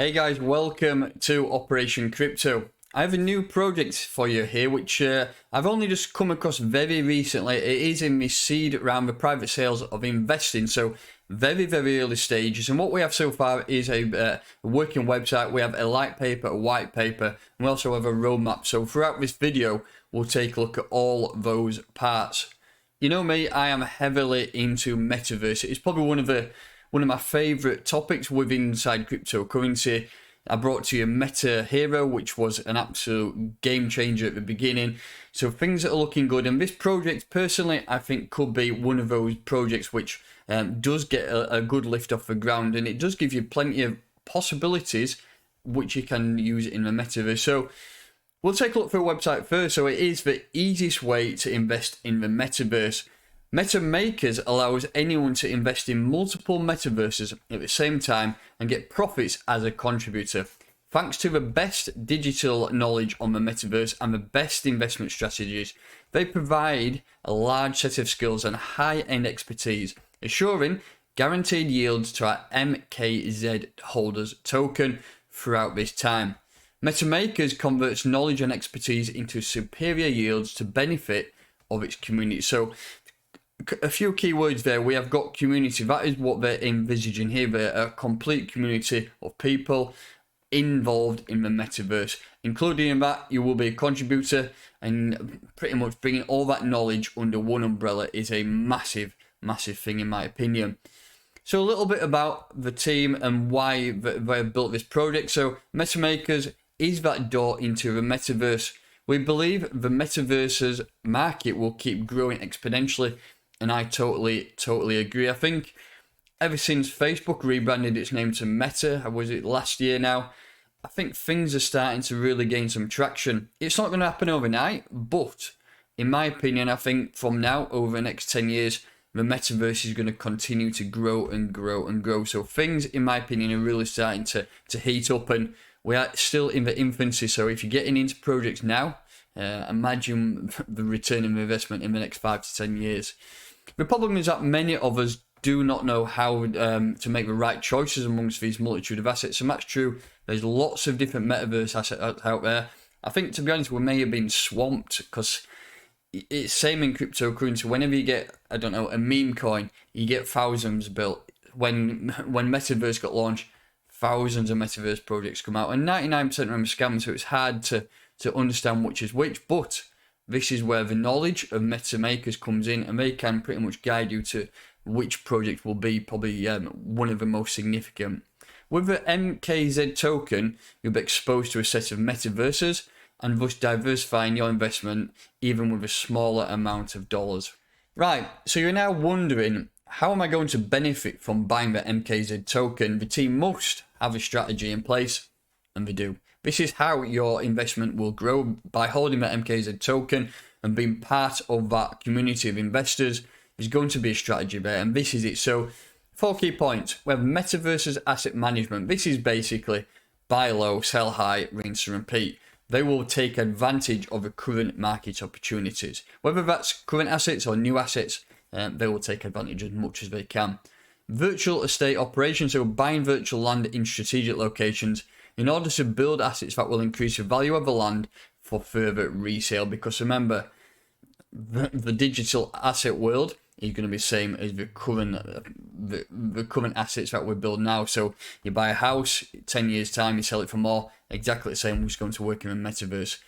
Hey guys, welcome to Operation Crypto. I have a new project for you here, which I've only just come across very recently. It is in the seed round, the private sales of investing, so very early stages. And what we have so far is a working website. We have a light paper, a white paper, and we also have a roadmap. So throughout this video, we'll take a look at all those parts. You know me, I am heavily into Metaverse. It's probably one of my favorite topics within inside cryptocurrency. I brought to you Meta Hero, which was an absolute game changer at the beginning. So things that are looking good. And this project, personally, I think could be one of those projects which does get a good lift off the ground. And it does give you plenty of possibilities which you can use in the Metaverse. So we'll take a look through the website first. So it is the easiest way to invest in the Metaverse. Metamakers allows anyone to invest in multiple metaverses at the same time and get profits as a contributor. Thanks to the best digital knowledge on the metaverse and the best investment strategies, they provide a large set of skills and high-end expertise, assuring guaranteed yields to our MKZ holders token throughout this time. Metamakers converts knowledge and expertise into superior yields to benefit of its community. So a few keywords there. We have got community. That is what they're envisaging here. They're a complete community of people involved in the metaverse. Including in that, you will be a contributor, and pretty much bringing all that knowledge under one umbrella is a massive thing in my opinion. So a little bit about the team and why they built this project. So Metamakers is that door into the metaverse. We believe the metaverse's market will keep growing exponentially. And I totally agree. I think ever since Facebook rebranded its name to Meta, was it last year now? I think things are starting to really gain some traction. It's not going to happen overnight, but in my opinion, I think from now over the next 10 years, the metaverse is going to continue to grow and grow and grow. So things, in my opinion, are really starting to heat up, and we are still in the infancy. So if you're getting into projects now, imagine the return of investment in the next 5 to 10 years. The problem is that many of us do not know how to make the right choices amongst these multitude of assets, and that's true. There's lots of different metaverse assets out there. I think, to be honest, we may have been swamped because it's same in cryptocurrency. Whenever you get, I don't know, a meme coin, you get thousands built. When Metaverse got launched, thousands of Metaverse projects come out, and 99% of them are scams, so it's hard to understand which is which, but this is where the knowledge of Metamakers comes in, and they can pretty much guide you to which project will be probably one of the most significant. With the MKZ token, you'll be exposed to a set of metaverses and thus diversifying your investment even with a smaller amount of dollars. Right, so you're now wondering, how am I going to benefit from buying the MKZ token? The team must have a strategy in place, and they do. This is how your investment will grow, by holding that MKZ token and being part of that community of investors. There's going to be a strategy there, and this is it. So 4 key points. We have Metaverse's asset management. This is basically buy low, sell high, rinse and repeat. They will take advantage of the current market opportunities. Whether that's current assets or new assets, they will take advantage as much as they can. Virtual estate operations, so buying virtual land in strategic locations in order to build assets that will increase the value of the land for further resale. Because remember, the digital asset world is going to be the same as the current assets that we build now. So you buy a house, 10 years time, you sell it for more, exactly the same was going to work in the metaverse.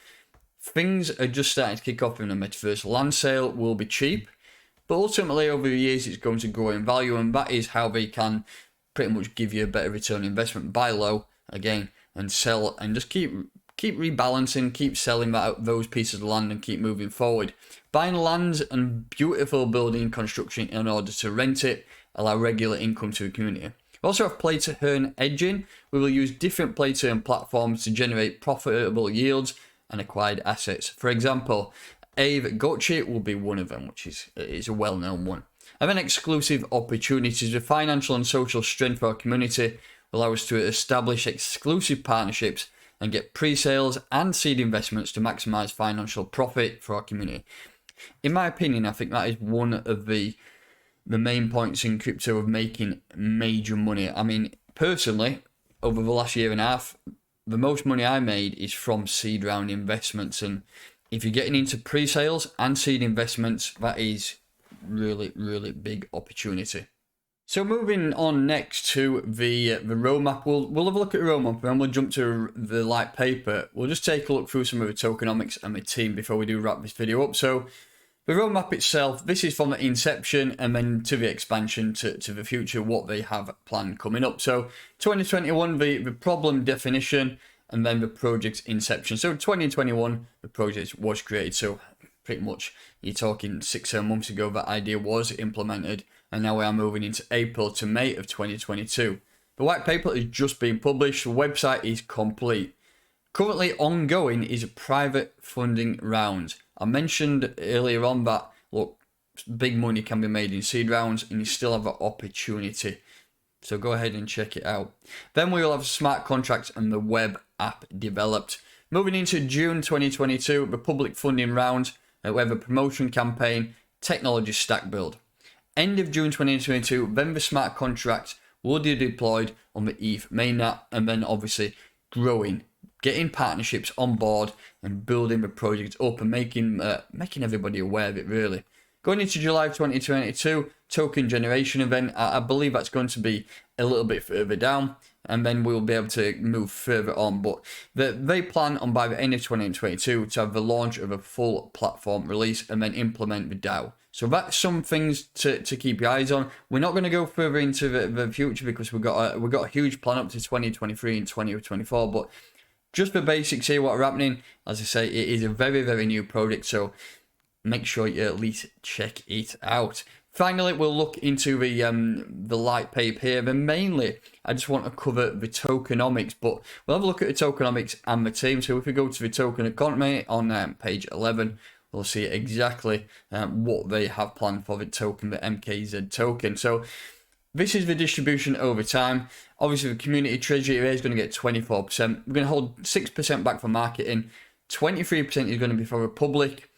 Things are just starting to kick off in the metaverse. Land sale will be cheap, but ultimately over the years it's going to grow in value, and that is how they can pretty much give you a better return on investment. Buy low again and sell, and just keep rebalancing, keep selling those pieces of land and keep moving forward. Buying lands and beautiful building construction in order to rent it, allow regular income to the community. We also have play to earn edging. We will use different play to earn platforms to generate profitable yields and acquired assets. For example, Aave Gotchi will be one of them, which is a well-known one. And then exclusive opportunities. The financial and social strength for our community will allow us to establish exclusive partnerships and get pre-sales and seed investments to maximize financial profit for our community. In my opinion, I think that is one of the main points in crypto of making major money. I mean, personally, over the last year and a half, the most money I made is from seed round investments. And if you're getting into pre-sales and seed investments, that is really, really big opportunity. So moving on next to the roadmap, we'll have a look at the roadmap and then we'll jump to the light paper. We'll just take a look through some of the tokenomics and the team before we do wrap this video up. So the roadmap itself, this is from the inception and then to the expansion to the future, what they have planned coming up. So 2021, the problem definition, and then the project's inception. So 2021, the project was created. So pretty much you're talking 6-7 months ago that idea was implemented, and now we are moving into April to May of 2022. The white paper is just being published. The website is complete. Currently ongoing is a private funding round. I mentioned earlier on that, look, big money can be made in seed rounds and you still have an opportunity. So go ahead and check it out. Then we will have smart contracts and the web app developed. Moving into June 2022, the public funding round, we have a promotion campaign, technology stack build. End of June 2022, then the smart contract will be deployed on the ETH mainnet, and then obviously growing, getting partnerships on board and building the project up and making everybody aware of it really. Going into July 2022, token generation event, I believe that's going to be a little bit further down, and then we'll be able to move further on. But they plan on by the end of 2022 to have the launch of a full platform release and then implement the DAO. So that's some things to keep your eyes on. We're not going to go further into the future because we've got a huge plan up to 2023 and 2024. But just the basics here, what are happening. As I say, it is a very, very new project, so make sure you at least check it out. Finally, we'll look into the light paper here. But mainly, I just want to cover the tokenomics, but we'll have a look at the tokenomics and the team. So if we go to the token economy on page 11, we'll see exactly what they have planned for the token, the Mkz token. So this is the distribution over time. Obviously, the community treasury is going to get 24%. We're going to hold 6% back for marketing. 23% is going to be for the public.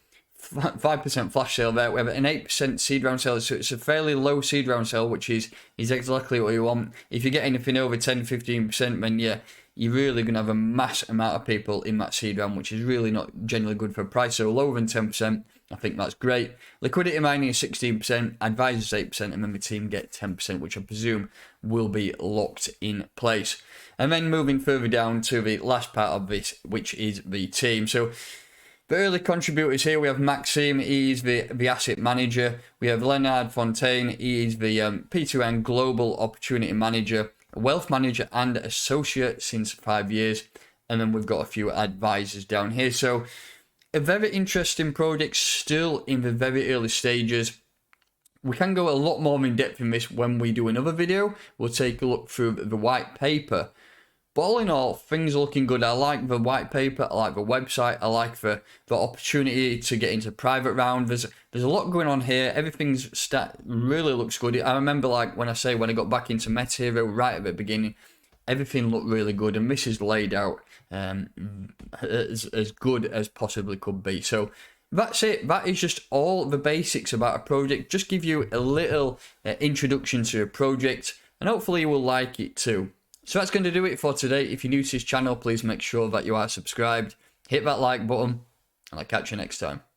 5% flash sale there. We have an 8% seed round sale. So it's a fairly low seed round sale, which is exactly what you want. If you get anything over 10-15%, then yeah, you're really going to have a mass amount of people in that seed round, which is really not generally good for a price. So lower than 10%, I think that's great. Liquidity mining is 16%, advisors 8%, and then the team get 10%, which I presume will be locked in place. And then moving further down to the last part of this, which is the team. So the early contributors here, we have Maxime, he is the asset manager. We have Leonard Fontaine, he is the P2N Global Opportunity Manager, wealth manager and associate since 5 years. And then we've got a few advisors down here. So a very interesting project, still in the very early stages. We can go a lot more in depth in this when we do another video. We'll take a look through the white paper. But all in all, things are looking good. I like the white paper, I like the website, I like the opportunity to get into private round. There's a lot going on here. Everything's really looks good. I remember like when I got back into Meta Hero right at the beginning, everything looked really good, and this is laid out as good as possibly could be. So that's it. That is just all the basics about a project. Just give you a little introduction to a project, and hopefully you will like it too. So that's going to do it for today. If you're new to this channel, please make sure that you are subscribed. Hit that like button, and I'll catch you next time.